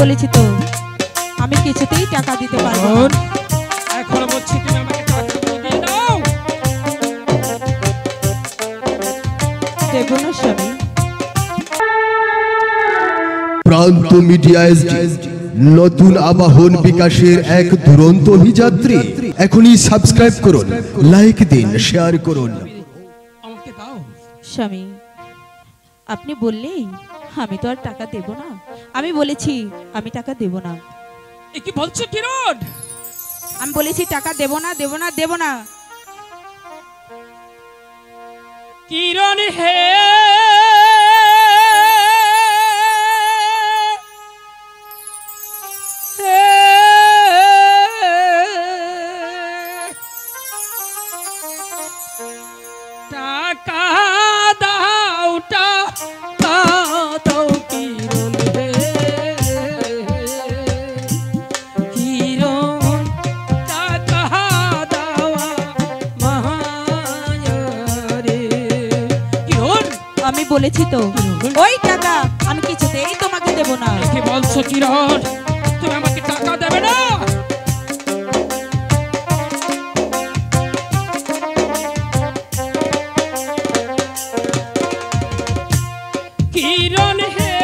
বলেছি তো আমি কিছুতেই টাকা দিতে পারবো না। এখন বলছি তুমি আমাকে টাকাগুলো দিয়ে দাও। দেব না স্বামী। প্রান্ত মিডিয়া নতুন আবাহন বিকাশের এক দুরন্ত অভিযাত্রী। এখনই সাবস্ক্রাইব করুন, লাইক দিন, শেয়ার করুন। আমাকে দাও স্বামী, আপনি বললেই আমি তো আর টাকা দেব না। আমি বলেছি আমি টাকা দেব না। এ কি বলছো কিরণ? আমি বলেছি টাকা দেব না, দেব না, দেব না। কিরণ হে, টাকা দাও, টাকা দাও কিরণ হে, কিরণ টাকা দাওয়া মায়া রে। কিরণ আমি বলেছি তো ওই টাকা আমি কিছুতেই তোমাকে দেব না। কি বলছো কিরণ? তুমি আমাকে টাকা দেবে না? কিরণ হে,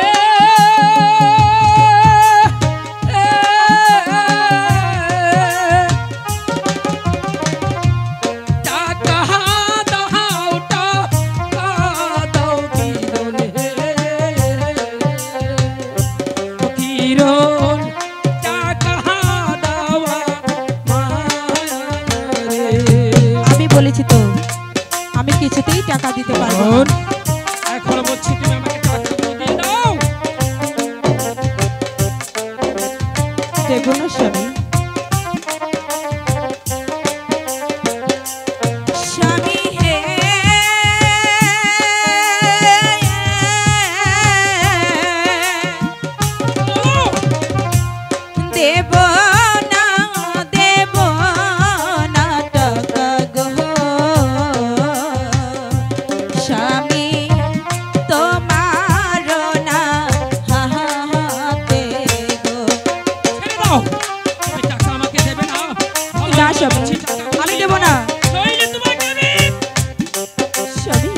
টাকা দাও, টাকা দাও কিরণ হে, কিরণ টাকা দাওয়া মায়া রে। আমি বলেছি তো আমি কিছুতেই টাকা দিতে পারবো না। এখন বলছি তুমি আমাকে টাকাগুলো দিয়ে দাও। দেব না স্বামী। স্বামী হে, দেব না, দেব না টাকা গো স্বামী, তোমার না হাতে গো। ছেড়ে দাও, তুমি টাকা আমাকে দেবে না? না স্বামী, আমি দেব না। নইলে তোমাকে আমি স্বামী,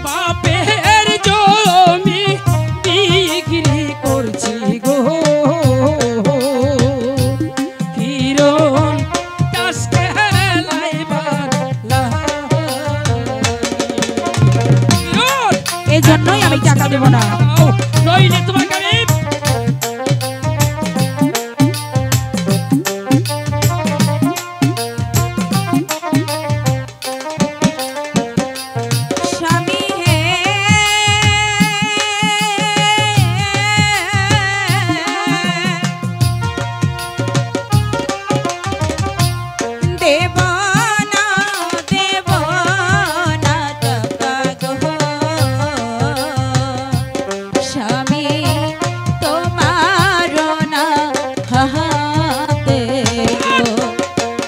বাপের জমি বিক্রি করছি গো কিরণ, টাসকে লাইবার কিরণ, এজন্যই আমি টাকা দেব না। দাও, নইলে তোমাকে আমি স্বামী হে, দেব না, দেব না টাকা গো স্বামী, তোমার না হাতে গো।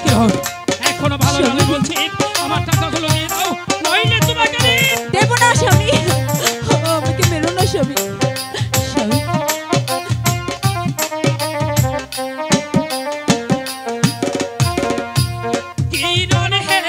কিরণ, এখনো ভালো আমি বলছি আমার টাকাগুলো দিয়ে দাও, নইলে তোমাকে আমি দেব না স্বামী, আমাকে মেরো না স্বামী। স্বামী, কিরণ হে,